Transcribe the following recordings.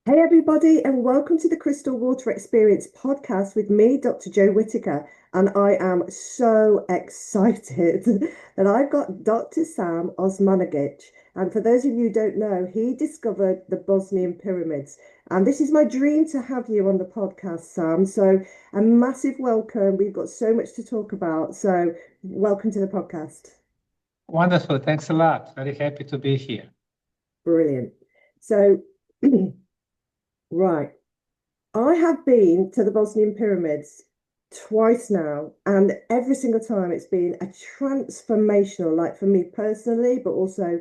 Hey, everybody, and welcome to the Crystal Water Experience podcast with me, Dr. Jo Whitaker. And I am so excited that I've got Dr. Sam Osmanagich. And for those of you who don't know, he discovered the Bosnian pyramids. And this is my dream to have you on the podcast, Sam. So, a massive welcome. We've got so much to talk about. So, welcome to the podcast. Wonderful. Thanks a lot. Very happy to be here. Brilliant. So, right. I have been to the Bosnian pyramids twice now, and every single time it's been a transformational, like for me personally, but also,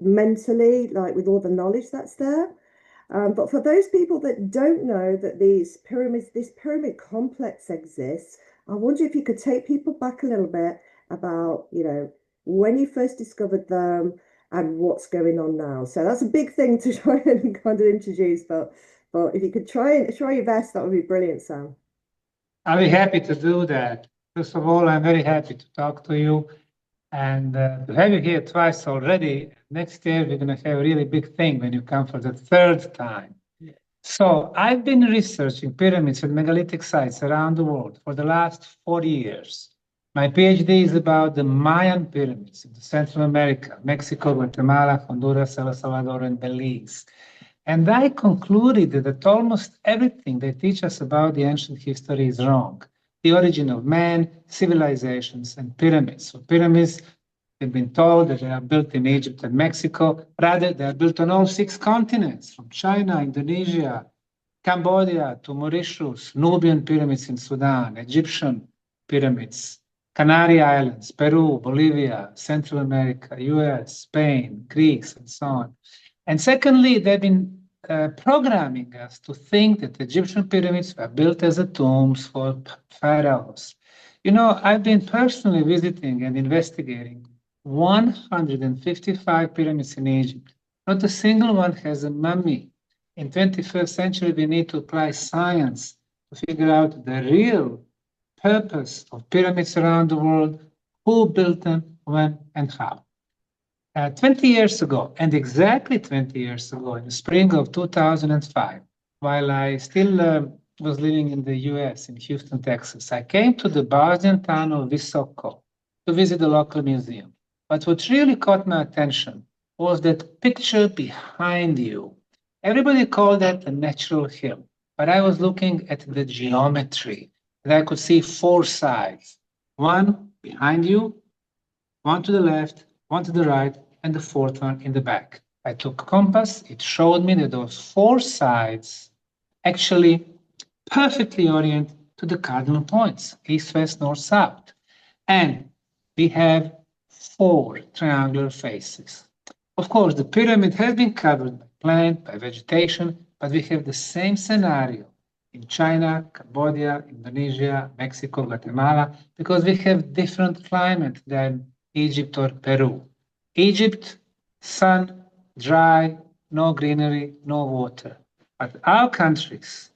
mentally, like with all the knowledge that's there. But for those people that don't know that this pyramid complex exists, I wonder if you could take people back a little bit about, when you first discovered them and what's going on now. So that's a big thing to try and kind of introduce, but if you could try your best, that would be brilliant, Sam. I'll be happy to do that. First of all, I'm very happy to talk to you and to have you here twice already. Next year, we're going to have a really big thing when you come for the third time. Yeah. So I've been researching pyramids and megalithic sites around the world for the last 40 years. My PhD is about the Mayan pyramids in Central America, Mexico, Guatemala, Honduras, El Salvador, and Belize. And I concluded that almost everything they teach us about the ancient history is wrong. The origin of man, civilizations, and pyramids. So pyramids, we've been told that they are built in Egypt and Mexico. Rather, they are built on all six continents, from China, Indonesia, Cambodia to Mauritius, Nubian pyramids in Sudan, Egyptian pyramids, Canary Islands, Peru, Bolivia, Central America, US, Spain, Greece, and so on. And secondly, they've been programming us to think that Egyptian pyramids were built as tombs for pharaohs. I've been personally visiting and investigating 155 pyramids in Egypt. Not a single one has a mummy. In 21st century, we need to apply science to figure out the real purpose of pyramids around the world, who built them, when, and how. 20 years ago, and exactly 20 years ago, in the spring of 2005, while I still was living in the US, in Houston, Texas, I came to the Bosnian town of Visoko to visit the local museum. But what really caught my attention was that picture behind you. Everybody called that a natural hill, but I was looking at the geometry, and I could see four sides. One behind you, one to the left, one to the right, and the fourth one in the back. I took a compass. It showed me that those four sides actually perfectly orient to the cardinal points, east, west, north, south. And we have four triangular faces. Of course, the pyramid has been covered by plant, by vegetation, but we have the same scenario in China, Cambodia, Indonesia, Mexico, Guatemala, because we have different climate than Egypt or Peru. Egypt, sun, dry, no greenery, no water. But our countries,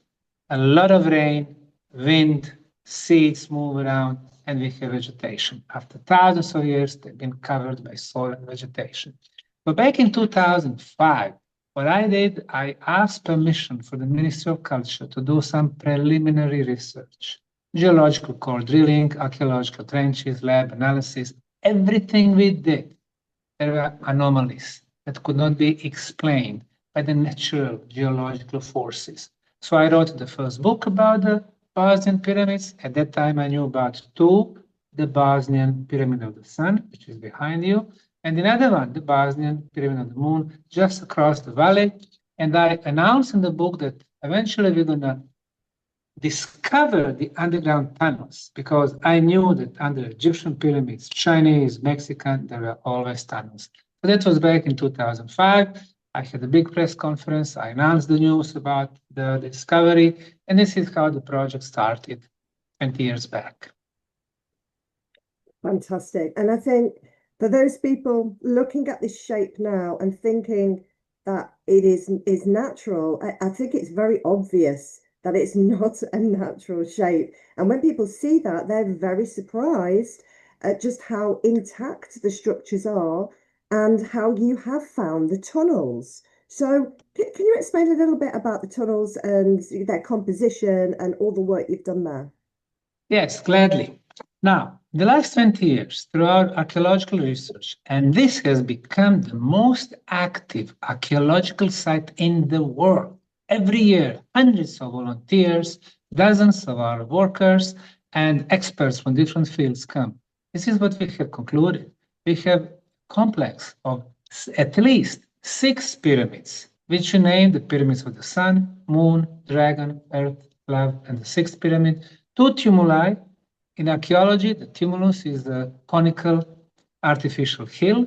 a lot of rain, wind, seeds move around, and we have vegetation. After thousands of years, they've been covered by soil and vegetation. But back in 2005, what I did, I asked permission for the Ministry of Culture to do some preliminary research. Geological core drilling, archaeological trenches, lab analysis, everything we did, there were anomalies that could not be explained by the natural geological forces. So I wrote the first book about the Bosnian pyramids. At that time, I knew about two, the Bosnian Pyramid of the Sun, which is behind you, and another one, the Bosnian Pyramid of the Moon, just across the valley. And I announced in the book that eventually we're going to discover the underground tunnels, because I knew that under Egyptian pyramids, Chinese, Mexican, there were always tunnels. So that was back in 2005. I had a big press conference. I announced the news about the discovery, and this is how the project started 20 years back. Fantastic. And I think for those people looking at this shape now and thinking that it is natural, I think it's very obvious that it's not a natural shape. And when people see that, they're very surprised at just how intact the structures are and how you have found the tunnels. So can you explain a little bit about the tunnels and their composition and all the work you've done there? Yes, gladly. Now, in the last 20 years, throughout archaeological research, and this has become the most active archaeological site in the world. Every year, hundreds of volunteers, dozens of our workers, and experts from different fields come. This is what we have concluded. We have a complex of at least 6 pyramids, which we name the pyramids of the sun, moon, dragon, earth, love, and the sixth pyramid. 2 tumuli. In archaeology, the tumulus is a conical artificial hill,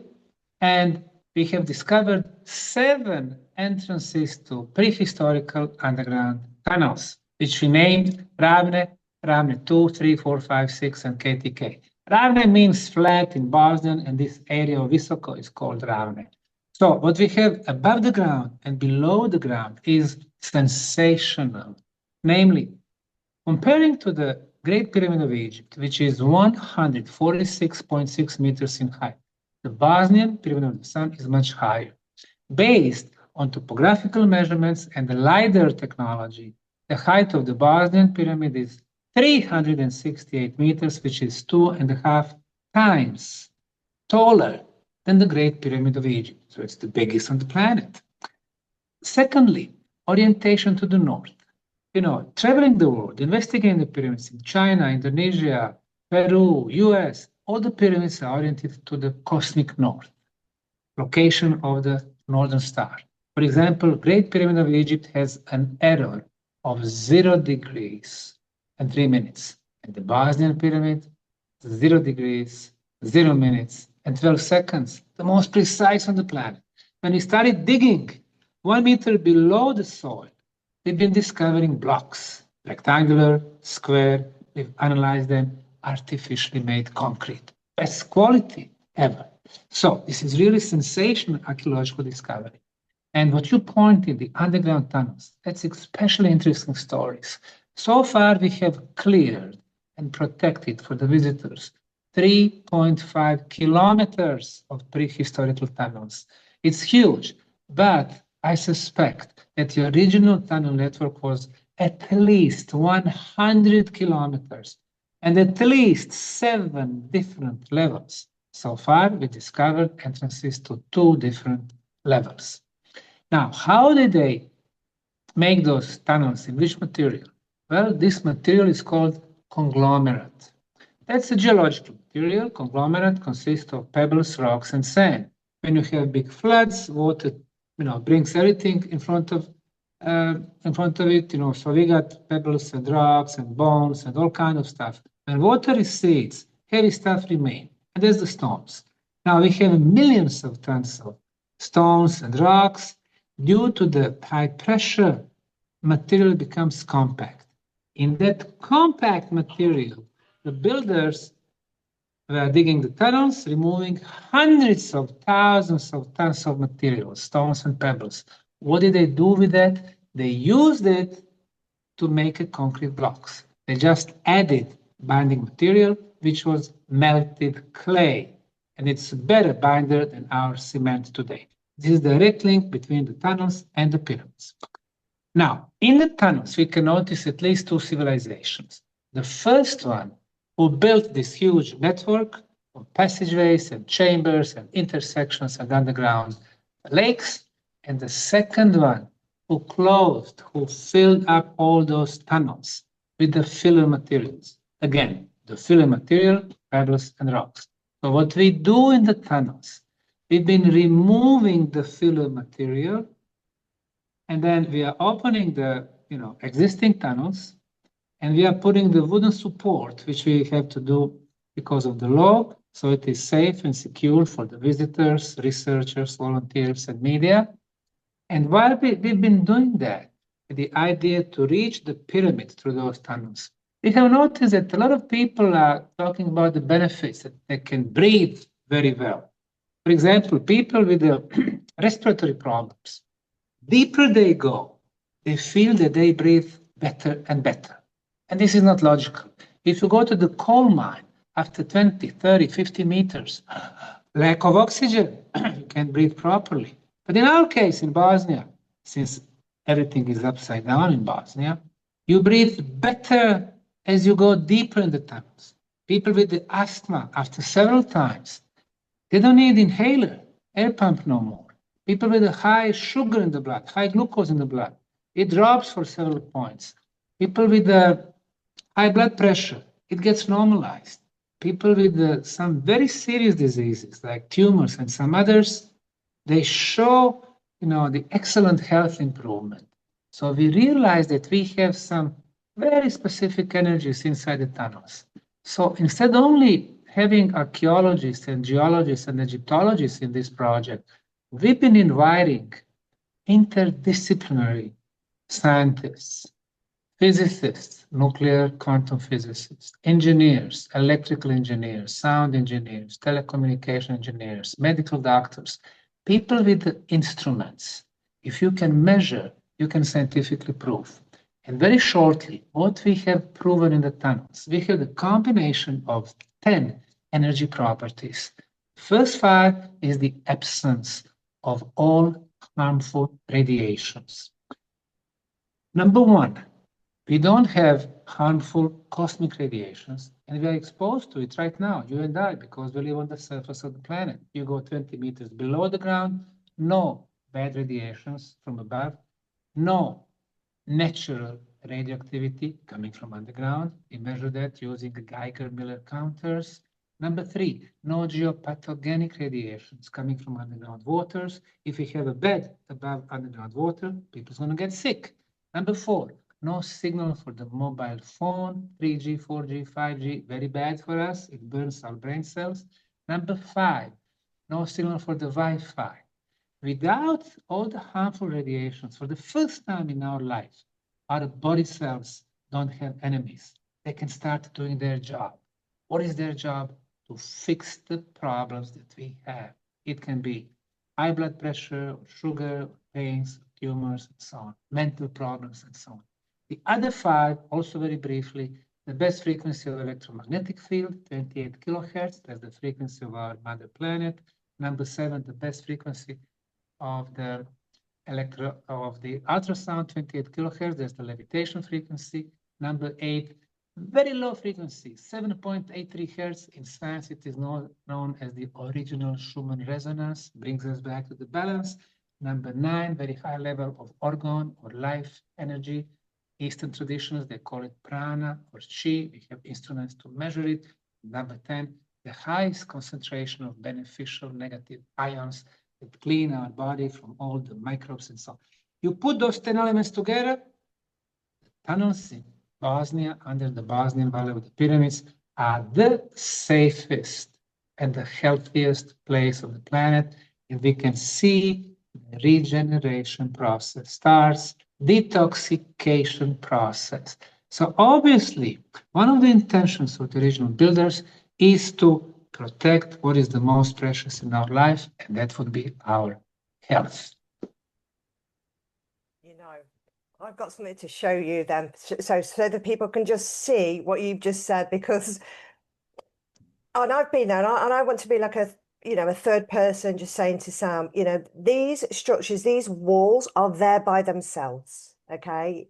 and we have discovered 7 entrances to prehistorical underground tunnels, which we named Ravne, Ravne 2, 3, 4, 5, 6, and KTK. Ravne means flat in Bosnian, and this area of Visoko is called Ravne. So what we have above the ground and below the ground is sensational. Namely, comparing to the Great Pyramid of Egypt, which is 146.6 meters in height, the Bosnian Pyramid of the Sun is much higher. Based on topographical measurements and the LiDAR technology, the height of the Bosnian Pyramid is 368 meters, which is 2.5 times taller than the Great Pyramid of Egypt. So it's the biggest on the planet. Secondly, orientation to the north. Traveling the world, investigating the pyramids in China, Indonesia, Peru, US, all the pyramids are oriented to the cosmic north, location of the northern star. For example, Great Pyramid of Egypt has an error of 0 degrees and 3 minutes. And the Bosnian Pyramid, 0 degrees, 0 minutes, and 12 seconds, the most precise on the planet. When we started digging 1 meter below the soil, we've been discovering blocks, rectangular, square. We've analyzed them, artificially made concrete. Best quality ever. So this is really sensational archaeological discovery. And what you pointed, the underground tunnels, that's especially interesting stories. So far, we have cleared and protected for the visitors 3.5 kilometers of prehistorical tunnels. It's huge, but I suspect that the original tunnel network was at least 100 kilometers and at least 7 different levels. So far, we discovered entrances to 2 different levels. Now, how did they make those tunnels? In which material? Well, this material is called conglomerate. That's a geological material. Conglomerate consists of pebbles, rocks, and sand. When you have big floods, water brings everything in front of it, so we got pebbles and rocks and bones and all kind of stuff. When water recedes, heavy stuff remains, and there's the stones. Now we have millions of tons of stones and rocks. Due to the high pressure, material becomes compact. In that compact material, the builders were digging the tunnels, removing hundreds of thousands of tons of material, stones and pebbles. What did they do with that? They used it to make concrete blocks. They just added binding material, which was melted clay. And it's a better binder than our cement today. This is the direct link between the tunnels and the pyramids. Now, in the tunnels, we can notice at least 2 civilizations. The first one, who built this huge network of passageways and chambers and intersections and underground lakes, and the second one, who filled up all those tunnels with the filler materials. Again, the filler material, pebbles and rocks. So what we do in the tunnels, we've been removing the filler material, and then we are opening the existing tunnels, and we are putting the wooden support, which we have to do because of the law, so it is safe and secure for the visitors, researchers, volunteers, and media. And while we've been doing that, the idea to reach the pyramid through those tunnels, we have noticed that a lot of people are talking about the benefits, that they can breathe very well. For example, people with respiratory problems, deeper they go, they feel that they breathe better and better. And this is not logical. If you go to the coal mine after 20, 30, 50 meters, lack of oxygen, you can't breathe properly. But in our case, in Bosnia, since everything is upside down in Bosnia, you breathe better as you go deeper in the tunnels. People with the asthma, after several times, they don't need inhaler, air pump no more. People with a high sugar in the blood, high glucose in the blood, it drops for several points. People with high blood pressure, it gets normalized. People with some very serious diseases like tumors and some others, they show, the excellent health improvement. So we realize that we have some very specific energies inside the tunnels. So instead only having archaeologists and geologists and Egyptologists in this project, we've been inviting interdisciplinary scientists, physicists, nuclear quantum physicists, engineers, electrical engineers, sound engineers, telecommunication engineers, medical doctors, people with the instruments. If you can measure, you can scientifically prove. And very shortly, what we have proven in the tunnels, we have the combination of 10 energy properties. First 5 is the absence of all harmful radiations. Number 1, we don't have harmful cosmic radiations, and we are exposed to it right now, you and I, because we live on the surface of the planet. You go 20 meters below the ground, no bad radiations from above, no natural radioactivity coming from underground. We measure that using the Geiger-Miller counters. Number 3, no geopathogenic radiations coming from underground waters. If we have a bed above underground water, people's going to get sick. Number 4, no signal for the mobile phone, 3G, 4G, 5G, very bad for us. It burns our brain cells. Number 5, no signal for the Wi-Fi. Without all the harmful radiations, for the first time in our life, our body cells don't have enemies. They can start doing their job. What is their job? To fix the problems that we have. It can be high blood pressure, sugar, pains, tumors, and so on, mental problems, and so on. The other 5, also very briefly, the best frequency of electromagnetic field, 28 kilohertz, that's the frequency of our mother planet. Number 7, the best frequency of the ultrasound, 28 kilohertz, that's the levitation frequency. Number 8, very low frequency, 7.83 hertz. In science, it is known as the original Schumann resonance, brings us back to the balance. Number 9, very high level of orgone or life energy. Eastern traditions, they call it prana or chi. We have instruments to measure it. Number 10, the highest concentration of beneficial negative ions that clean our body from all the microbes and so on. You put those 10 elements together, the tunnels in Bosnia, under the Bosnian Valley of the Pyramids, are the safest and the healthiest place on the planet. And we can see the regeneration process starts, detoxification process. So obviously, one of the intentions of the original builders is to protect what is the most precious in our life, and that would be our health. I've got something to show you then, so that people can just see what you've just said, because, and I've been there, and I want to be like a third person, just saying to Sam, these structures, these walls are there by themselves, okay?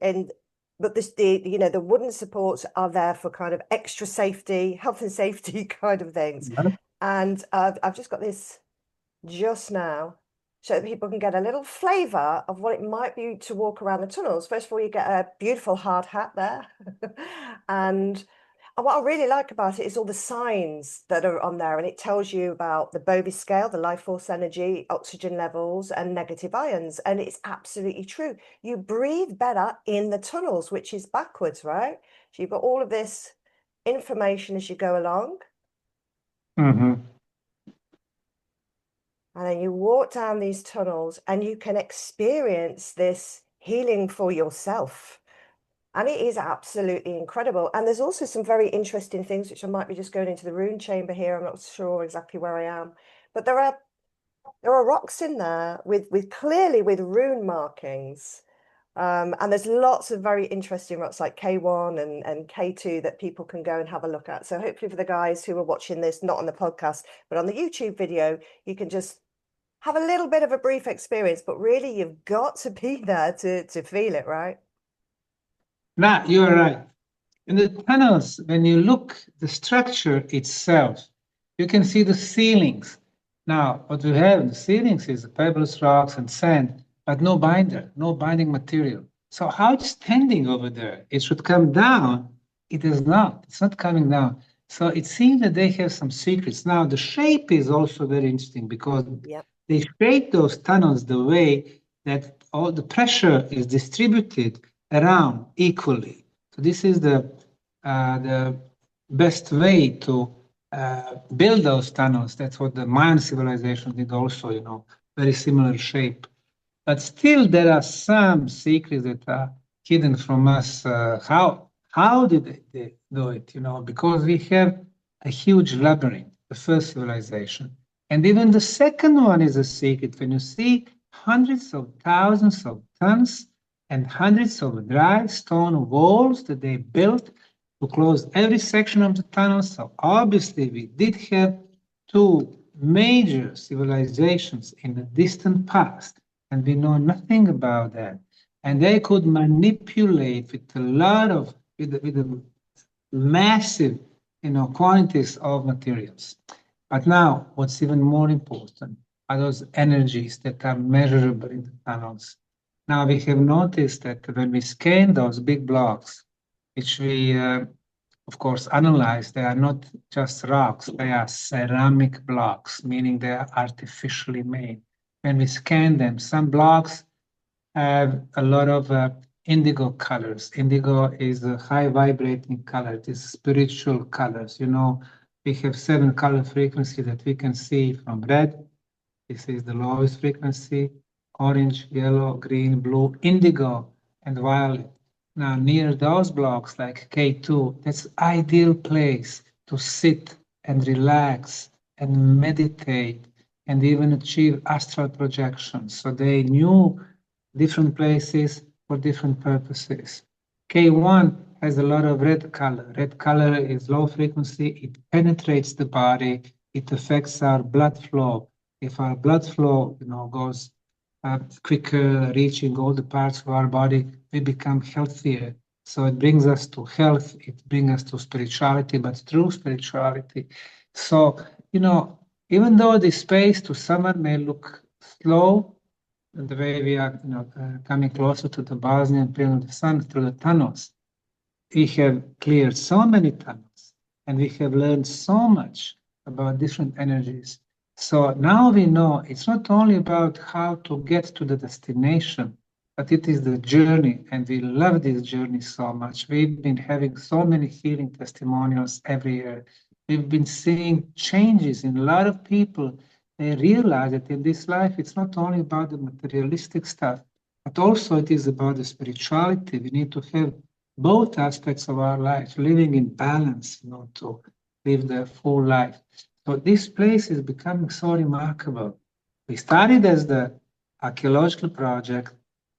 But the wooden supports are there for kind of extra safety, health and safety kind of things. Yeah. And I've just got this just now, so that people can get a little flavour of what it might be to walk around the tunnels. First of all, you get a beautiful hard hat there. And what I really like about it is all the signs that are on there, and it tells you about the Bovie scale, the life force energy, oxygen levels, and negative ions. And it's absolutely true. You breathe better in the tunnels, which is backwards, right? So you've got all of this information as you go along. Mm-hmm. And then you walk down these tunnels and you can experience this healing for yourself. And it is absolutely incredible. And there's also some very interesting things, which I might be just going into the rune chamber here. I'm not sure exactly where I am. But there are rocks in there with clearly with rune markings. And there's lots of very interesting rocks like K1 and K2 that people can go and have a look at. So hopefully for the guys who are watching this, not on the podcast, but on the YouTube video, you can just have a little bit of a brief experience, but really you've got to be there to feel it, right? Now, you're right. In the tunnels, when you look the structure itself, you can see the ceilings. Now, what we have in the ceilings is pebbles, rocks, and sand, but no binder, no binding material. So how it's standing over there? It should come down. It is not. It's not coming down. So it seems that they have some secrets. Now, the shape is also very interesting because Yep. they shape those tunnels the way that all the pressure is distributed around equally. So this is the best way to build those tunnels. That's what the Mayan civilization did also, you know, very similar shape. But still, there are some secrets that are hidden from us. How did they do it? You know, because we have a huge labyrinth, the first civilization. And even the second one is a secret. When you see hundreds of thousands of tons and hundreds of dry stone walls that they built to close every section of the tunnel. So obviously we did have two major civilizations in the distant past, and we know nothing about that. And they could manipulate with a lot of, with a massive, you know, quantities of materials. But now, what's even more important are those energies that are measurable in the tunnels. Now we have noticed that when we scan those big blocks, which we, of course, analyze, they are not just rocks, they are ceramic blocks, meaning they are artificially made. When we scan them, some blocks have a lot of indigo colors. Indigo is a high vibrating color. It is spiritual colors. You know, we have 7 color frequencies that we can see from red. This is the lowest frequency, orange, yellow, green, blue, indigo, and violet. Now, near those blocks like K2, that's ideal place to sit and relax and meditate and even achieve astral projections. So they knew different places for different purposes. K1 has a lot of red color. Red color is low frequency. It penetrates the body. It affects our blood flow. If our blood flow, you know, goes quicker, reaching all the parts of our body, we become healthier. So it brings us to health. It brings us to spirituality, but true spirituality. So, you know, even though the space to someone may look slow, the way we are, you know, coming closer to the Bosnian Pyramid of the Sun through the tunnels, we have cleared so many tunnels and we have learned so much about different energies. So now we know it's not only about how to get to the destination, but it is the journey, and we love this journey so much. We've been having so many healing testimonials every year. We've been seeing changes in a lot of people. They realize that in this life, it's not only about the materialistic stuff, but also it is about the spirituality. We need to have both aspects of our life, living in balance, you know, to live the full life. So this place is becoming so remarkable. We started as the archaeological project,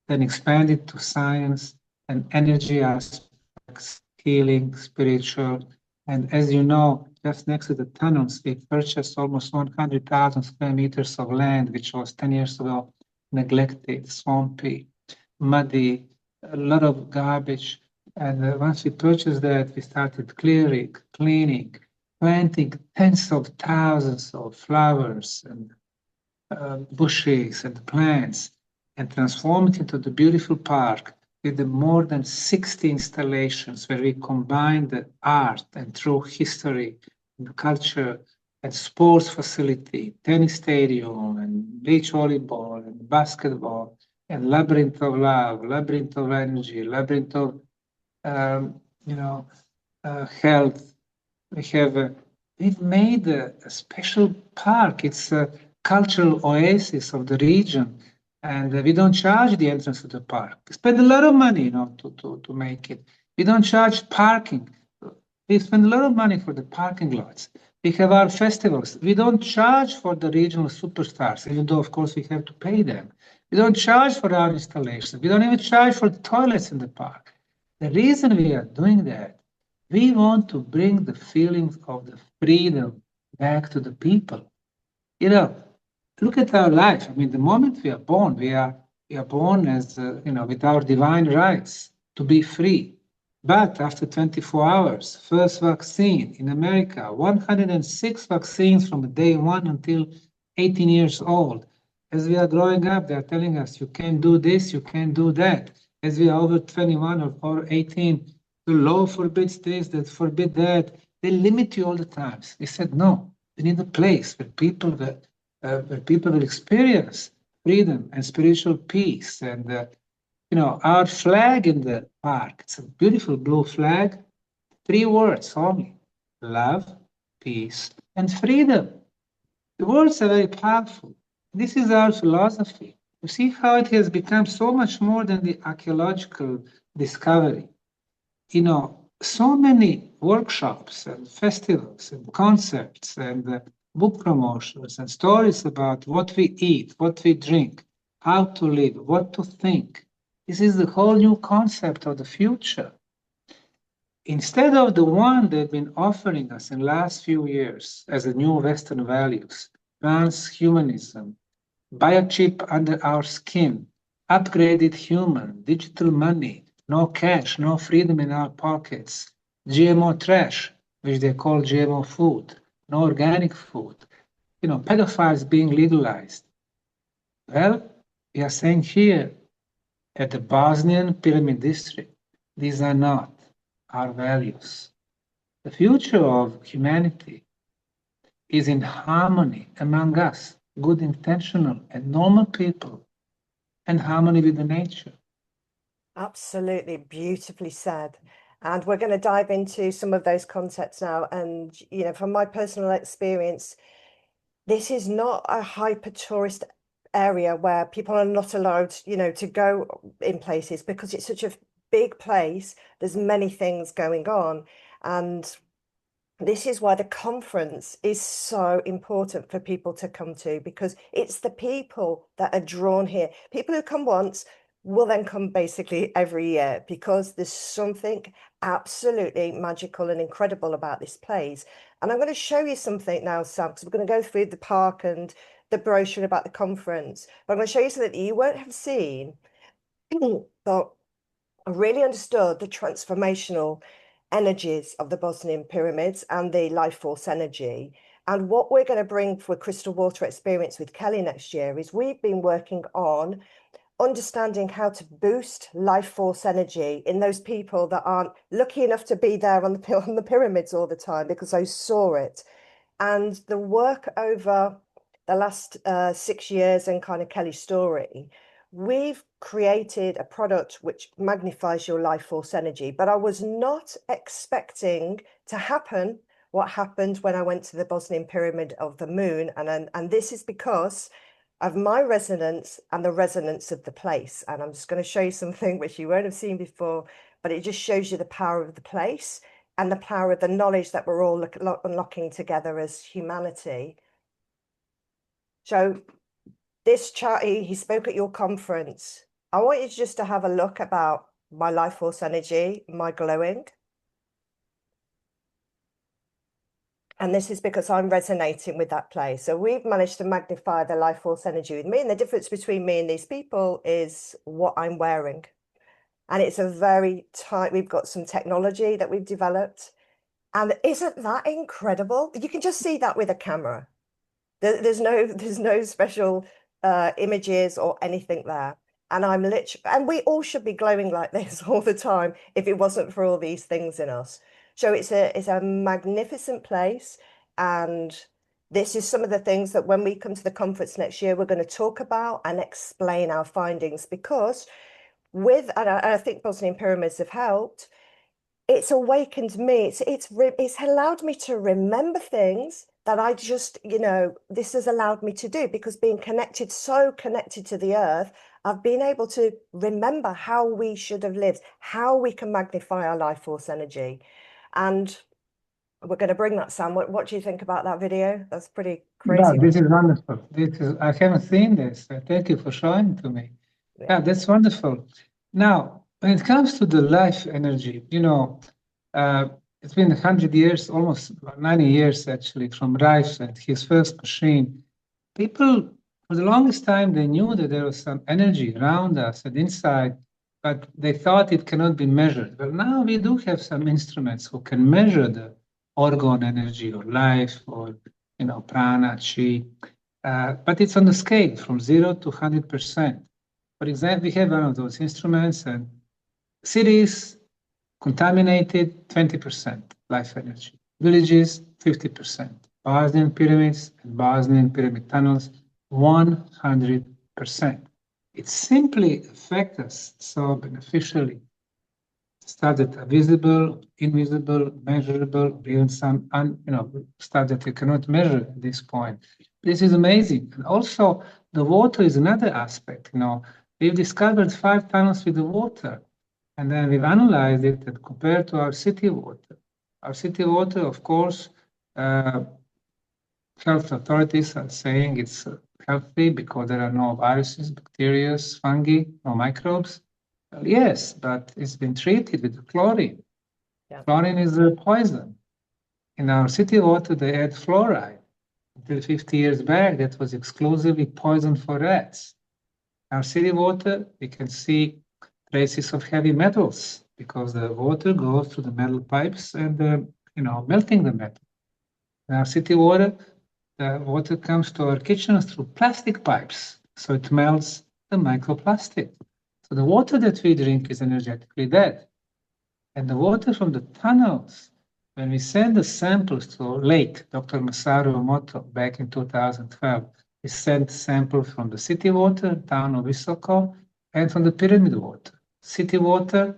then expanded to science and energy aspects, healing, spiritual. And as you know, just next to the tunnels, we purchased almost 100,000 square meters of land, which was 10 years ago neglected, swampy, muddy, a lot of garbage. And once we purchased that, we started clearing, cleaning, planting tens of thousands of flowers and bushes and plants, and transform it into the beautiful park with the more than 60 installations where we combine the art and true history and culture and sports facility, tennis stadium and beach volleyball and basketball and labyrinth of love, labyrinth of energy, labyrinth of health. We've made a special park. It's a cultural oasis of the region, and we don't charge the entrance to the park. We spend a lot of money, you know, to make it. We don't charge parking. We spend a lot of money for the parking lots. We have our festivals. We don't charge for the regional superstars, even though, of course, we have to pay them. We don't charge for our installations. We don't even charge for the toilets in the park. The reason we are doing that, we want to bring the feelings of the freedom back to the people. You know, look at our life. I mean, the moment we are born, we are born as, with our divine rights to be free. But after 24 hours, first vaccine in America, 106 vaccines from day one until 18 years old. As we are growing up, they are telling us, you can't do this, you can't do that. As we are over 21 or 18, the law forbids this, that forbid that. They limit you all the time. We said, no, we need a place where people will experience freedom and spiritual peace. And, our flag in the park, it's a beautiful blue flag, 3 words only: love, peace, and freedom. The words are very powerful. This is our philosophy. You see how it has become so much more than the archaeological discovery. So many workshops and festivals and concerts and book promotions and stories about what we eat, what we drink, how to live, what to think. This is the whole new concept of the future. Instead of the one they've been offering us in the last few years as a new Western values, transhumanism, biochip under our skin, upgraded human, digital money, no cash, no freedom in our pockets, GMO trash, which they call GMO food, no organic food, pedophiles being legalized. Well, we are saying here at the Bosnian Pyramid District, these are not our values. The future of humanity is in harmony among us, good, intentional, and normal people, and harmony with the nature. Absolutely, beautifully said. And we're going to dive into some of those concepts now. And, from my personal experience, this is not a hyper tourist area where people are not allowed, to go in places because it's such a big place. There's many things going on. And this is why the conference is so important for people to come to, because it's the people that are drawn here. People who come once will then come basically every year because there's something absolutely magical and incredible about this place. And I'm going to show you something now, Sam, because we're going to go through the park and the brochure about the conference. But I'm going to show you something that you won't have seen, but I really understood the transformational energies of the Bosnian pyramids and the life force energy. And what we're going to bring for Crystal Water Experience with Kelly next year is we've been working on understanding how to boost life force energy in those people that aren't lucky enough to be there on the pyramids all the time because they saw it. And the work over the last 6 years and kind of Kelly's story, we've created a product which magnifies your life force energy. But I was not expecting to happen what happened when I went to the Bosnian Pyramid of the Moon. And this is because of my resonance and the resonance of the place. And I'm just going to show you something which you won't have seen before, but it just shows you the power of the place and the power of the knowledge that we're all unlocking together as humanity. So this chart, he spoke at your conference. I want you just to have a look about my life force energy, my glowing. And this is because I'm resonating with that place. So we've managed to magnify the life force energy with me. And the difference between me and these people is what I'm wearing. And it's a very tight, we've got some technology that we've developed. And isn't that incredible? You can just see that with a camera. There's no special images or anything there. And I'm literally, and we all should be glowing like this all the time if it wasn't for all these things in us. So it's a magnificent place. And this is some of the things that when we come to the conference next year, we're going to talk about and explain our findings, because and I think Bosnian pyramids have helped. It's awakened me. It's allowed me to remember things that I just, this has allowed me to do, because being so connected to the earth, I've been able to remember how we should have lived, how we can magnify our life force energy. And we're going to bring that, Sam. What do you think about that video? That's pretty crazy. No, this is wonderful. I haven't seen this. Thank you for showing it to me. Yeah, that's wonderful. Now, when it comes to the life energy, it's been 100 years, almost 90 years actually, from Rife and his first machine. People For the longest time, they knew that there was some energy around us and inside, but they thought it cannot be measured. Well, now we do have some instruments who can measure the organ energy or life or, prana, chi, but it's on the scale from 0 to 100%. For example, we have one of those instruments, and cities contaminated 20% life energy, villages 50%, Bosnian pyramids and Bosnian pyramid tunnels 100%. It simply affects us so beneficially. Stuff that are visible, invisible, measurable, or even some stuff that you cannot measure at this point. This is amazing. And also, the water is another aspect. We've discovered 5 tunnels with the water, and then we've analyzed it and compared to our city water. Our city water, of course, health authorities are saying it's healthy because there are no viruses, bacteria, fungi, no microbes. Well, yes, but it's been treated with chlorine. Yeah. Chlorine is a poison. In our city water, they add fluoride. Until 50 years back, that was exclusively poison for rats. Our city water, we can see traces of heavy metals because the water goes through the metal pipes and melting the metal. In our city water, the water comes to our kitchens through plastic pipes, so it melts the microplastic. So the water that we drink is energetically dead. And the water from the tunnels, when we send the samples to late Dr. Masaru Emoto back in 2012, we sent samples from the city water, town of Visoko, and from the pyramid water. City water,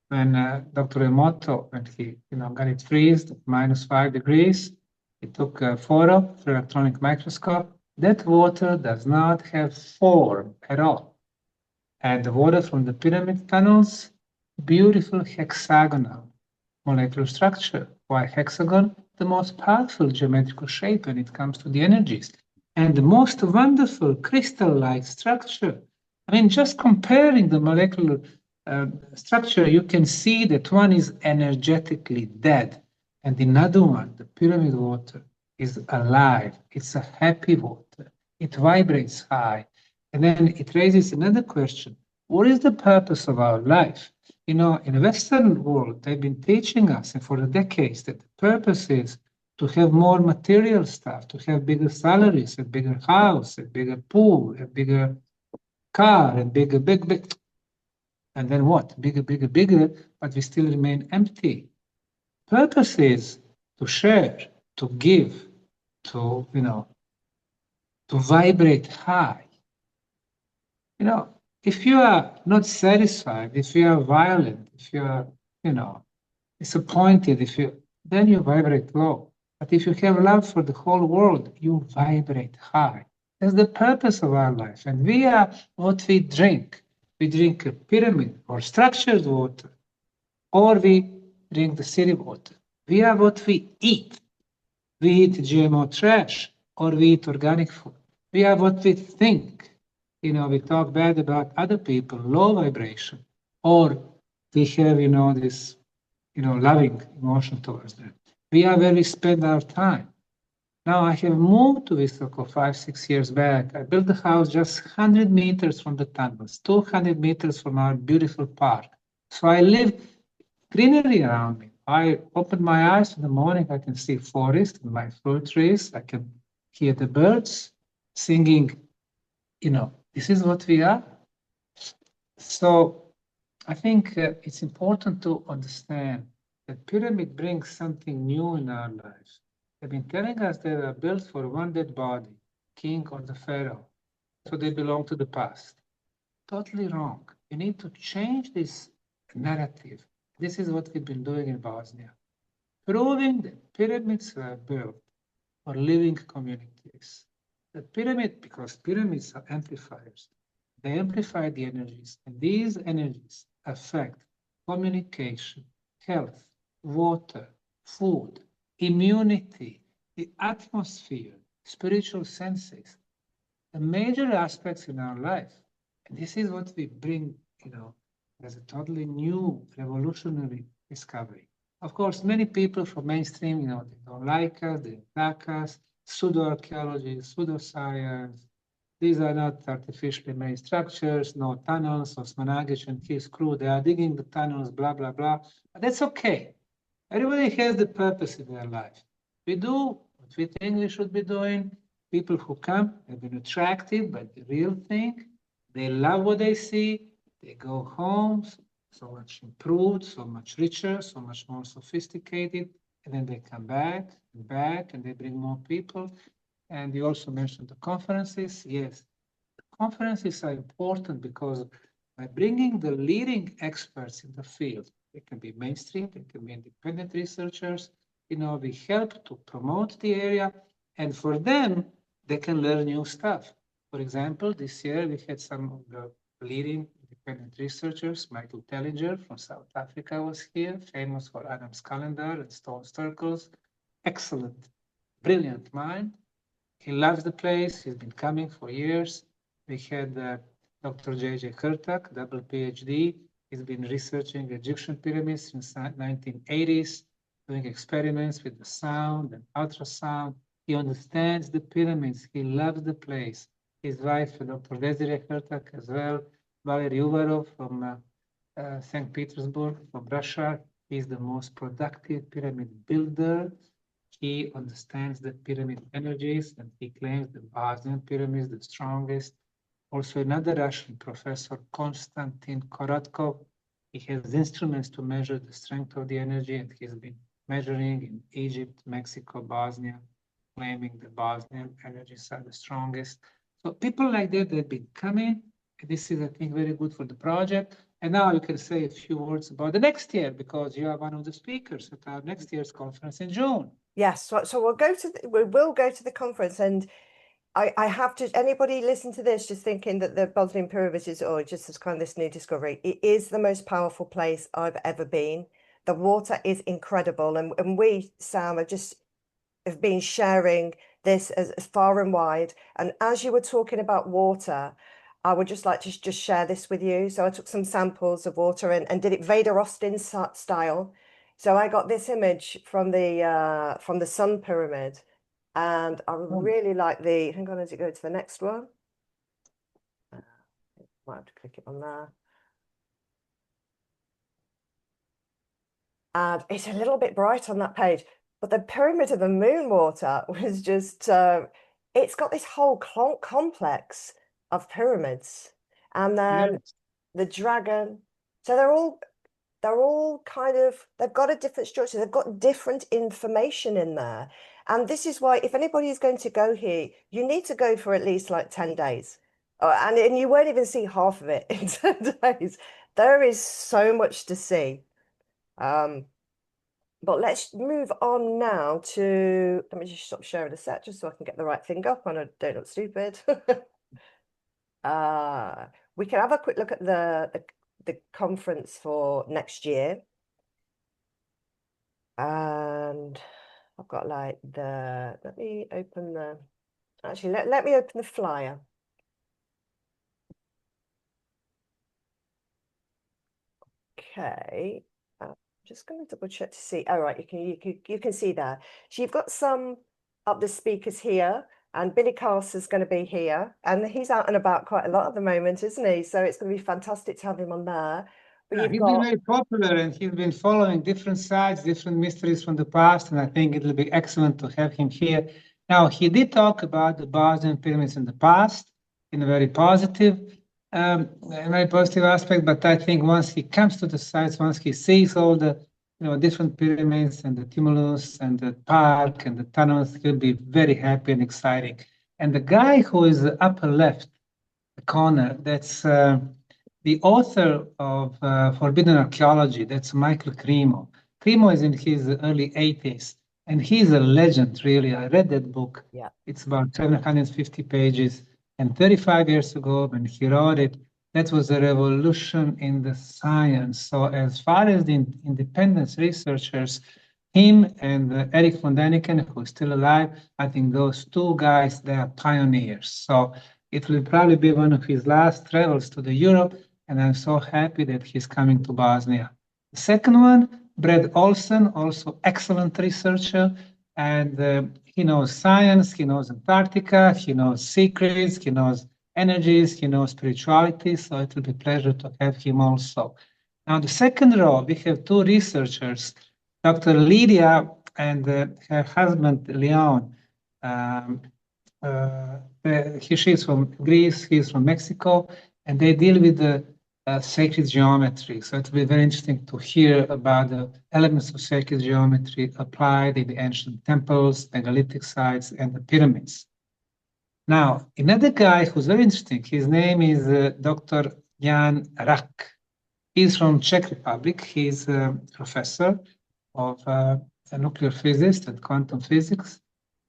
when Dr. Emoto, when he got it freezed at -5 degrees, he took a photo through electronic microscope. That water does not have form at all. And the water from the pyramid tunnels, beautiful hexagonal molecular structure. Why hexagon? The most powerful geometrical shape when it comes to the energies. And the most wonderful crystal-like structure. I mean, just comparing the molecular structure, you can see that one is energetically dead. And the other one, the pyramid water, is alive. It's a happy water. It vibrates high. And then it raises another question. What is the purpose of our life? In the Western world, they've been teaching us, and for decades, that the purpose is to have more material stuff, to have bigger salaries, a bigger house, a bigger pool, a bigger car, a big. And then what? Bigger, but we still remain empty. Purpose is to share, to give, to vibrate high. If you are not satisfied, if you are violent, if you are, disappointed, then you vibrate low. But if you have love for the whole world, you vibrate high. That's the purpose of our life. And we are what we drink. We drink a pyramid or structured water, or we drink the city water. We are what we eat. We eat GMO trash, or we eat organic food. We are what we think. We talk bad about other people, low vibration, or we have, this, loving emotion towards them. We are where we spend our time. Now, I have moved to Visoko 5-6 years back. I built the house just 100 meters from the tunnels, 200 meters from our beautiful park. So I live greenery around me. I open my eyes in the morning, I can see forest and my fruit trees. I can hear the birds singing, this is what we are. So I think it's important to understand that pyramid brings something new in our lives. They've been telling us they were built for one dead body, king or the pharaoh, so they belong to the past. Totally wrong. You need to change this narrative. This is what we've been doing in Bosnia, proving that pyramids were built for living communities. The pyramid, because pyramids are amplifiers, they amplify the energies, and these energies affect communication, health, water, food, immunity, the atmosphere, spiritual senses, the major aspects in our life. And this is what we bring, as a totally new, revolutionary discovery. Of course, many people from mainstream, they don't like us, they attack us, pseudo-archaeology, pseudoscience, These are not artificially made structures, no tunnels. Osmanagich and his crew, they are digging the tunnels, blah, blah, blah. But that's okay. Everybody has the purpose in their life. We do what we think we should be doing. People who come have been attracted by the real thing. They love what they see. They go home so much improved, so much richer, so much more sophisticated. And then they come back and back, and they bring more people. And you also mentioned the conferences. Yes, the conferences are important because by bringing the leading experts in the field, they can be mainstream, they can be independent researchers, we help to promote the area, and for them, they can learn new stuff. For example, this year we had some of the leading independent researchers. Michael Tellinger from South Africa was here, famous for Adam's calendar and stone circles. Excellent, brilliant mind. He loves the place. He's been coming for years. We had Dr. J Whitaker, double PhD. He's been researching Egyptian pyramids since the 1980s, doing experiments with the sound and ultrasound. He understands the pyramids. He loves the place. His wife, Dr. Desiree Whitaker, as well. Valery Uvarov from St. Petersburg, from Russia. He's the most productive pyramid builder. He understands the pyramid energies, and he claims the Bosnian pyramid is the strongest. Also, another Russian professor, Konstantin Korotkov, he has instruments to measure the strength of the energy, and he's been measuring in Egypt, Mexico, Bosnia, claiming the Bosnian energies are the strongest. So people like that have been coming. This is, I think, very good for the project. And now you can say a few words about the next year, because you are one of the speakers at our next year's conference in June. Yes, so we'll go to we will go to the conference, and I have to, anybody listen to this just thinking that the Bosnian Pyramids is just this kind of this new discovery. It is the most powerful place I've ever been. The water is incredible, and we, Sam, have been sharing this as far and wide. And as you were talking about water, I would just like to just share this with you. So I took some samples of water and did it Vader Austin style. So I got this image from the Sun Pyramid, and I really like the, hang on, as it go to the next one. Might have to click it on there. And it's a little bit bright on that page, but the Pyramid of the Moon water was just, it's got this whole complex of pyramids, and then Yes. the dragon. So they're all kind of, they've got a different structure, they've got different information in there. And this is why, if anybody is going to go here, you need to go for at least like 10 days. And you won't even see half of it in 10 days. There is so much to see. But let's move on now to, let me just stop sharing a set just so I can get the right thing up and I don't look stupid. We can have a quick look at the conference for next year. And I've got like let me open actually, let me open the flyer. Okay. Just going to double check to see. All right, you can see there. So you've got some of the speakers here, and Billy Carson's going to be here, and he's out and about quite a lot at the moment, isn't he? So it's going to be fantastic to have him on there. But Yeah, he's been very popular, and he's been following different sites, different mysteries from the past, and I think it'll be excellent to have him here. Now, he did talk about the Bosnian pyramids in the past in a very positive aspect, but I think once he comes to the sites, once he sees all the different pyramids and the tumulus and the park and the tunnels, he'll be very happy and exciting. And the guy who is the upper left corner, that's the author of Forbidden Archaeology, that's Michael Cremo. Cremo is in his early 80s, and he's a legend, really. I read that book. Yeah. It's about 750 pages. And 35 years ago, when he wrote it, that was a revolution in the science. So as far as the independence researchers, him and Eric von Däniken, who is still alive, I think those two guys, they are pioneers. So it will probably be one of his last travels to the Europe, and I'm so happy that he's coming to Bosnia. The second one, Brad Olsen, also excellent researcher, And he knows science, he knows Antarctica, he knows secrets, he knows energies, he knows spirituality. So it will be a pleasure to have him also. Now, the second row, we have two researchers, Dr. Lydia and her husband, Leon. She's from Greece, he's from Mexico, and they deal with the sacred geometry. So it will be very interesting to hear about the elements of sacred geometry applied in the ancient temples, megalithic sites, and the pyramids. Now, another guy who's very interesting, his name is Dr. Jan Rak. He's from Czech Republic. He's a professor of nuclear physics and quantum physics.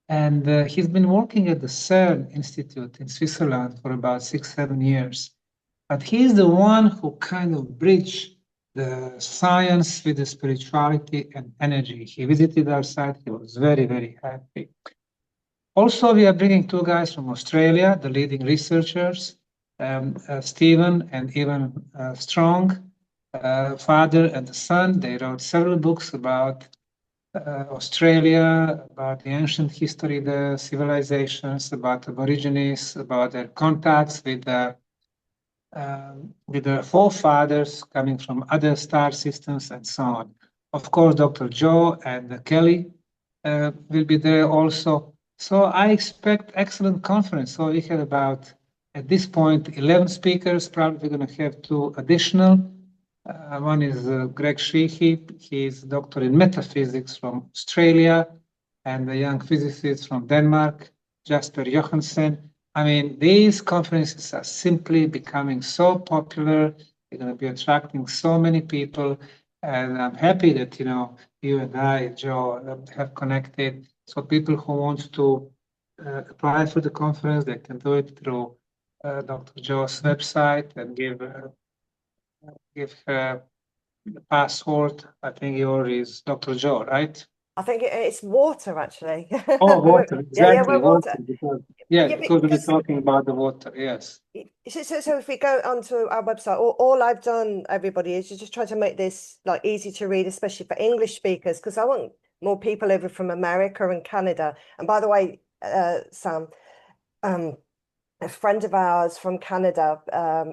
And he's been working at the CERN Institute in Switzerland for about 6-7 years. But he's the one who kind of bridged the science with the spirituality and energy. He visited our site. He was very, very happy. Also, we are bringing two guys from Australia, the leading researchers, Stephen and Evan Strong, father and the son. They wrote several books about Australia, about the ancient history, the civilizations, about Aborigines, about their contacts with the forefathers coming from other star systems and so on. Of course, Dr. Jo and Kelly will be there also. So I expect excellent conference. So we have about, at this point, 11 speakers. Probably we're going to have 2 additional. One is Greg Sheehy. He's a doctor in metaphysics from Australia, and a young physicist from Denmark, Jasper Johansen. I mean, these conferences are simply becoming so popular. They're going to be attracting so many people. And I'm happy that, you and I, Joe, have connected. So people who want to apply for the conference, they can do it through Dr. Jo's website and give her the password. I think yours is Dr. Jo, right? I think it's water, actually. Oh, water, exactly. Yeah, water. Because we're talking about the water, yes. So if we go onto our website, all I've done, everybody, is just try to make this like easy to read, especially for English speakers, because I want more people over from America and Canada. And by the way, Sam, a friend of ours from Canada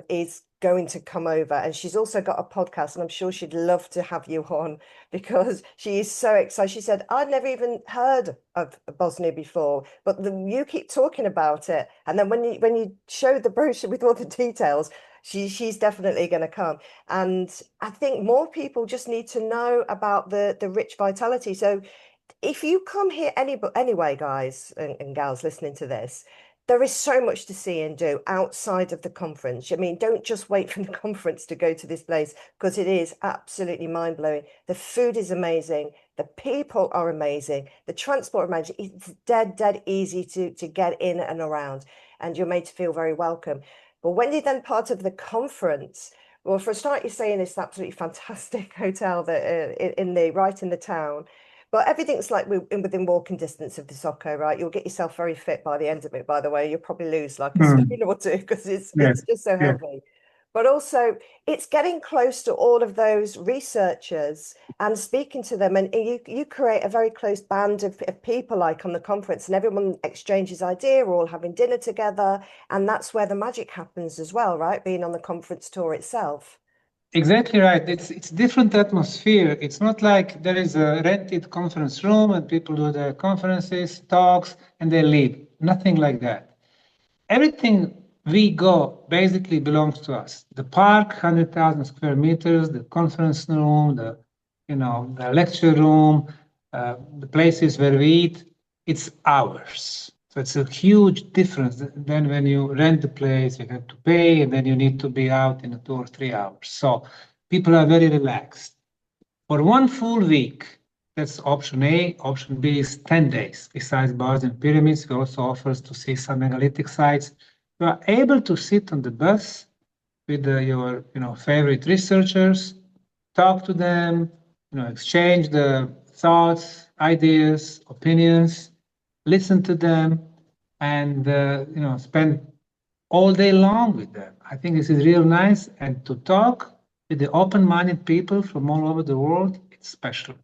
is going to come over, and she's also got a podcast, and I'm sure she'd love to have you on because she is so excited. She said, I'd never even heard of Bosnia before, but you keep talking about it, and then when you showed the brochure with all the details, she's definitely going to come. And I think more people just need to know about the rich vitality. So if you come here anyway, guys and gals listening to this, there is so much to see and do outside of the conference. I mean, don't just wait for the conference to go to this place, because it is absolutely mind-blowing. The food is amazing. The people are amazing. The transport amazing. It's dead easy to get in and around, and you're made to feel very welcome. But when you're then part of the conference, well, for a start, you're staying in this absolutely fantastic hotel that right in the town. But everything's like within walking distance of Visoko, right? You'll get yourself very fit by the end of it, by the way. You'll probably lose like a stone or 2 because it's just so healthy. But also, it's getting close to all of those researchers and speaking to them. And you create a very close band of people like on the conference, and everyone exchanges idea, we're all having dinner together. And that's where the magic happens as well, right? Being on the conference tour itself. Exactly right. It's different atmosphere. It's not like there is a rented conference room and people do their conferences, talks, and they leave. Nothing like that. Everything we go basically belongs to us. The park, 100,000 square meters, the conference room, the lecture room, the places where we eat, it's ours. So it's a huge difference than when you rent the place, you have to pay, and then you need to be out in 2 or 3 hours. So people are very relaxed. For 1 full week, that's option A. Option B is 10 days. Besides Bosnian pyramids, we also offer to see some megalithic sites. You are able to sit on the bus with your favorite researchers, talk to them, exchange the thoughts, ideas, opinions, listen to them, and spend all day long with them. I think this is real nice, and to talk with the open-minded people from all over the world, it's special.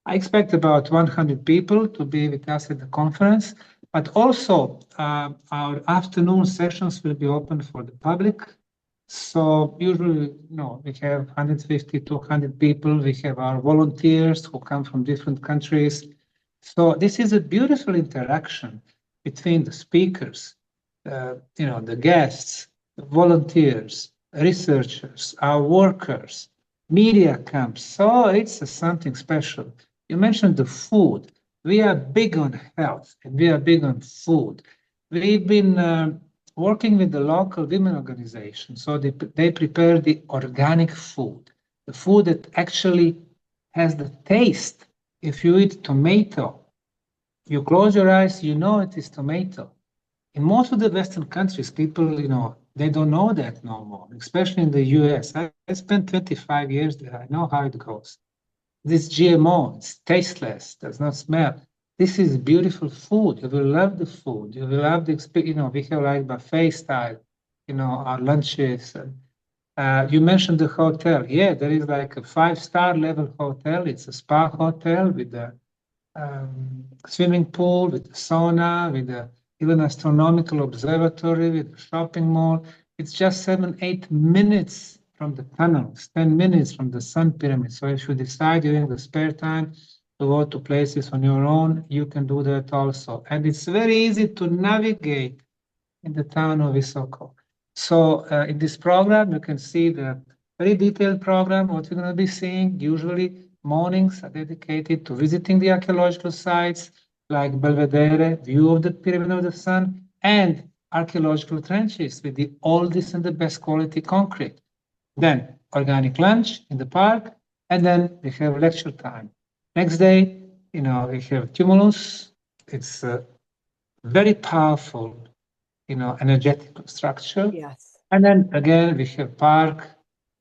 I expect about 100 people to be with us at the conference, but also our afternoon sessions will be open for the public. So usually, we have 150, 200 people. We have our volunteers who come from different countries. So this is a beautiful interaction between the speakers, the guests, the volunteers, researchers, our workers, media camps. So it's something special. You mentioned the food. We are big on health and we are big on food. We've been working with the local women organization. So they prepare the organic food, the food that actually has the taste. If you eat tomato, you close your eyes, you know it is tomato. In most of the Western countries, people, they don't know that no more, especially in the US. I spent 25 years there. I know how it goes. This GMO, it's tasteless, does not smell. This is beautiful food. You will love the food. You will love the experience. We have like buffet style, our lunches. You mentioned the hotel. Yeah, there is like a 5-star level hotel. It's a spa hotel with a swimming pool, with a sauna, with even astronomical observatory, with a shopping mall. It's just 7-8 minutes from the tunnels, 10 minutes from the Sun Pyramid. So if you decide during the spare time to go to places on your own, you can do that also. And it's very easy to navigate in the town of Visoko. So in this program, you can see the very detailed program, what you're going to be seeing. Usually mornings are dedicated to visiting the archaeological sites like Belvedere, view of the Pyramid of the Sun, and archaeological trenches with the oldest and the best quality concrete. Then organic lunch in the park, and then we have lecture time. Next day, we have tumulus. It's a very powerful, energetic structure. Yes. And then again, we have park,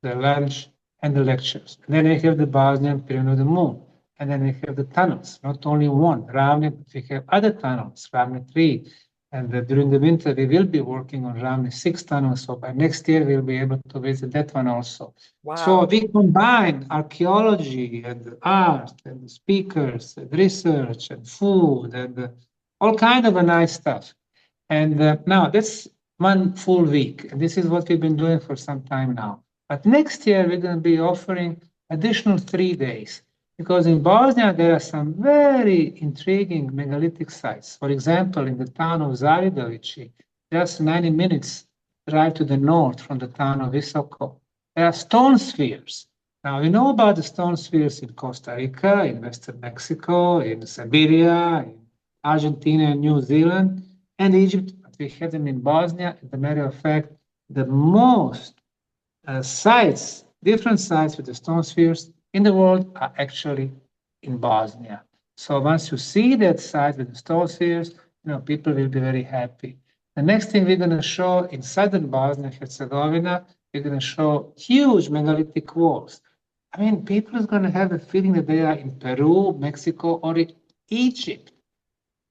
the lunch, and the lectures. And then we have the Bosnian Pyramid of the Moon. And then we have the tunnels, not only one, Ravne, but we have other tunnels, Ravne 3. And during the winter, we will be working on Ravne 6 tunnels. So by next year, we'll be able to visit that one also. Wow. So we combine archaeology and art and speakers and research and food and all kind of nice stuff. And now that's one full week. And this is what we've been doing for some time now. But next year, we're going to be offering additional 3 days. Because in Bosnia, there are some very intriguing megalithic sites. For example, in the town of Zaridovići, just 90 minutes drive to the north from the town of Visoko, there are stone spheres. Now, we know about the stone spheres in Costa Rica, in Western Mexico, in Siberia, in Argentina and New Zealand, and Egypt, but we have them in Bosnia. As a matter of fact, the most sites, different sites with the stone spheres in the world are actually in Bosnia. So once you see that site with the stone spheres, people will be very happy. The next thing we're going to show in southern Bosnia and Herzegovina, we're going to show huge megalithic walls. I mean, people are going to have the feeling that they are in Peru, Mexico, or in Egypt.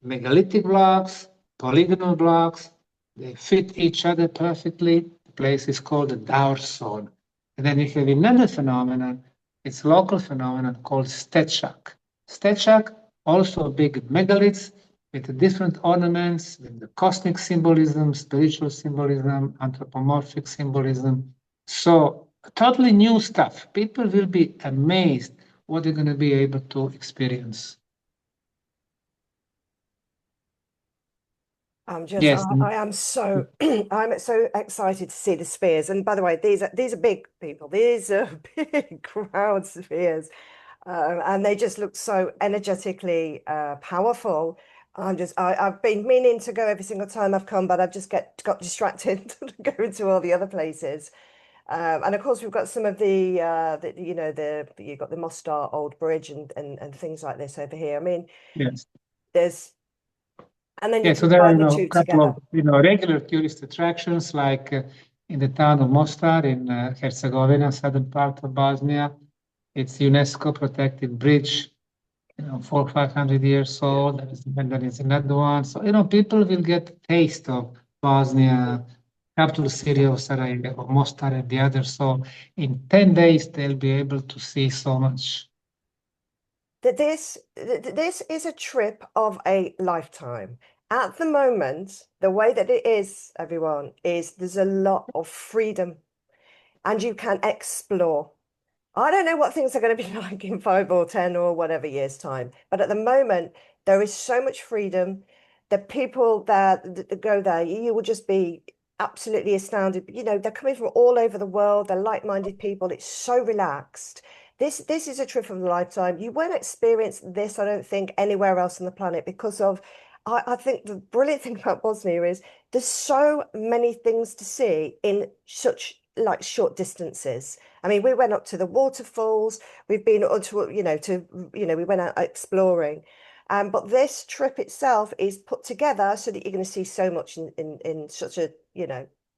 Megalithic blocks, polygonal blocks, they fit each other perfectly. The place is called the Daur zone. And then you have another phenomenon. It's a local phenomenon called stečak. Stečak, also big megaliths with different ornaments, with the cosmic symbolism, spiritual symbolism, anthropomorphic symbolism. So totally new stuff. People will be amazed what they're going to be able to experience. Yes. I am so I'm so excited to see the spheres. And by the way, these are big people. These are big crowd spheres, and they just look so energetically powerful. I've been meaning to go every single time I've come, but I've just got distracted going to all the other places. And of course, we've got some of you've got the Mostar Old Bridge and things like this over here. I mean, yes. And then so there are a couple of regular tourist attractions, like in the town of Mostar in Herzegovina, southern part of Bosnia. It's UNESCO protected bridge, 400 or 500 years old. And there is another one. So people will get a taste of Bosnia, capital city of Sarajevo, of Mostar, and the others. So in 10 days they'll be able to see so much. this is a trip of a lifetime. At the moment, the way that it is, everyone, is there's a lot of freedom and you can explore. I don't know what things are going to be like in 5 or 10 or whatever years' time, but at the moment, there is so much freedom. The people that go there, you will just be absolutely astounded. You know, they're coming from all over the world. They're like-minded people. It's so relaxed. This is a trip of a lifetime. You won't experience this, I don't think, anywhere else on the planet because of. I think the brilliant thing about Bosnia is there's so many things to see in such like short distances. I mean, we went up to the waterfalls. We've been to, we went out exploring. But this trip itself is put together so that you're going to see so much in such a,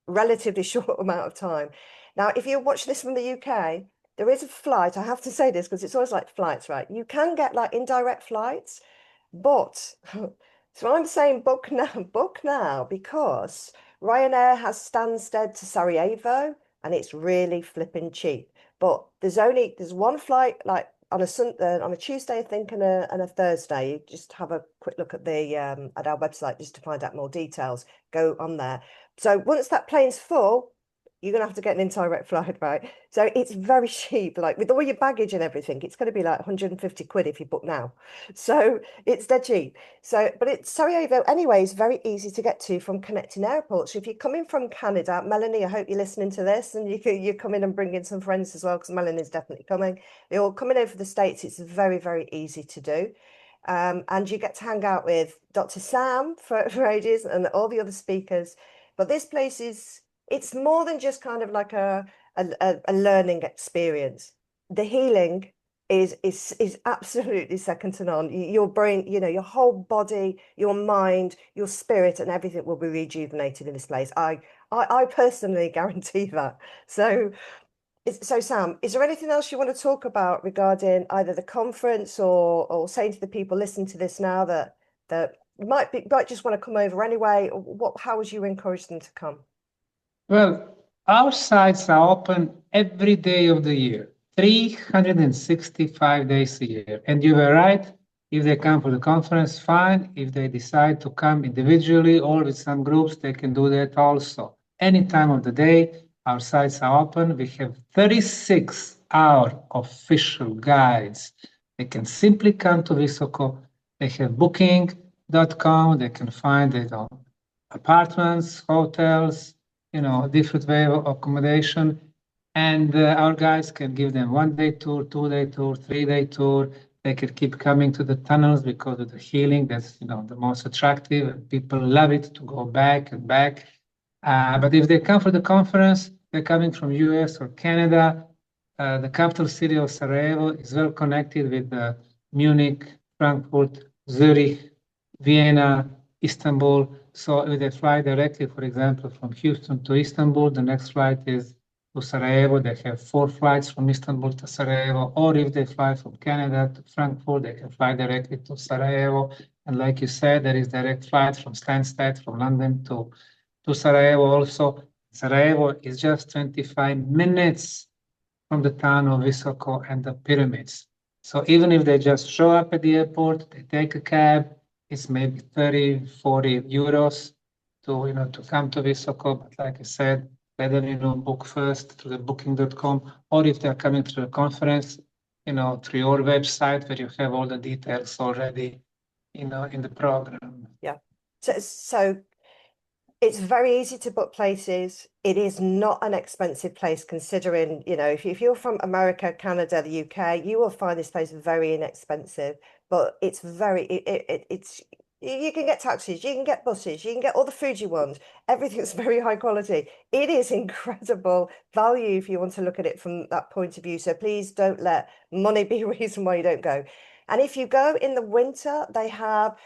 relatively short amount of time. Now, if you watch this from the UK, there is a flight. I have to say this because it's always like flights, right? You can get like indirect flights, but so I'm saying book now because Ryanair has Stansted to Sarajevo and it's really flipping cheap. But there's one flight like on a Tuesday, I think, and a Thursday. You just have a quick look at the at our website just to find out more details. Go on there. So once that plane's full, you're gonna have to get an indirect flight, right? So it's very cheap. Like with all your baggage and everything, it's gonna be like 150 quid if you book now. So it's dead cheap. So, but it's Sarajevo anyway is very easy to get to from connecting airports. So if you're coming from Canada, Melanie, I hope you're listening to this and you come in and bring in some friends as well, because Melanie's definitely coming. You're all coming over the States. It's very, very easy to do. And you get to hang out with Dr. Sam for ages and all the other speakers. But this place it's more than just kind of like a learning experience. The healing is absolutely second to none. Your brain, your whole body, your mind, your spirit, and everything will be rejuvenated in this place. I personally guarantee that. So Sam, is there anything else you want to talk about regarding either the conference or saying to the people listening to this now that might just want to come over anyway? Or how would you encourage them to come? Well, our sites are open every day of the year, 365 days a year. And you were right, if they come for the conference, fine. If they decide to come individually or with some groups, they can do that also. Any time of the day, our sites are open. We have 36-hour official guides. They can simply come to Visoko. They have booking.com. They can find it on apartments, hotels, different way of accommodation. And our guides can give them 1-day tour, 2-day tour, 3-day tour. They can keep coming to the tunnels because of the healing. That's, the most attractive. And people love it to go back and back. But if they come for the conference, they're coming from US or Canada. The capital city of Sarajevo is well connected with Munich, Frankfurt, Zurich, Vienna, Istanbul. So if they fly directly, for example, from Houston to Istanbul, the next flight is to Sarajevo. They have 4 flights from Istanbul to Sarajevo. Or if they fly from Canada to Frankfurt, they can fly directly to Sarajevo. And like you said, there is direct flight from Stansted, from London to Sarajevo also. Sarajevo is just 25 minutes from the town of Visoko and the pyramids. So even if they just show up at the airport, they take a cab, it's maybe 30, 40 euros to come to Visoko. But like I said, let them, book first through the booking.com, or if they're coming to the conference, through your website where you have all the details already, in the program. Yeah. So it's very easy to book places. It is not an expensive place considering, if you're from America, Canada, the UK, you will find this place very inexpensive, but it's it's you can get taxis, you can get buses, you can get all the food you want. Everything's very high quality. It is incredible value if you want to look at it from that point of view. So please don't let money be a reason why you don't go. And if you go in the winter, they have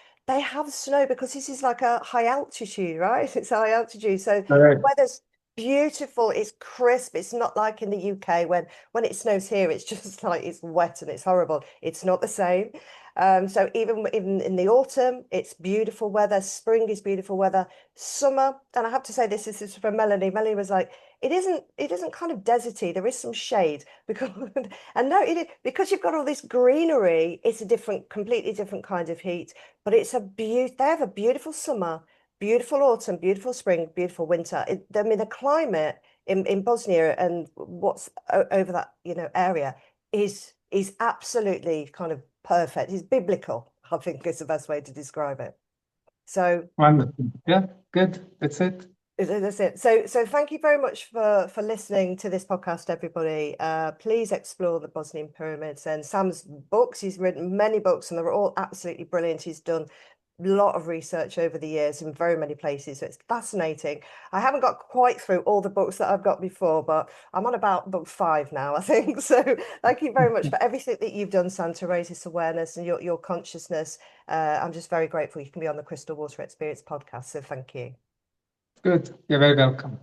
snow because this is like a high altitude, right? It's high altitude. So the weather's beautiful, it's crisp. It's not like in the UK when it snows here, it's just like it's wet and it's horrible. It's not the same. So even in the autumn, it's beautiful weather. Spring is beautiful weather. Summer, and I have to say this is from Melanie. Melanie was like, it isn't kind of deserty. There is some shade because and no, because you've got all this greenery, it's a completely different kind of heat. But it's they have a beautiful summer, beautiful autumn, beautiful spring, beautiful winter. I mean, the climate in Bosnia and what's over that area is absolutely kind of perfect. It's biblical, I think is the best way to describe it. So Wonderful. Yeah, good. That's it. that's it. So thank you very much for listening to this podcast, everybody. Please explore the Bosnian pyramids and Sam's books. He's written many books and they're all absolutely brilliant. He's done a lot of research over the years in very many places. So it's fascinating. I haven't got quite through all the books that I've got before, but I'm on about book 5 now, I think. So thank you very much for everything that you've done, Sam, to raise this awareness and your consciousness. I'm just very grateful you can be on the Crystal Water Experience podcast. So thank you. Good. You're very welcome.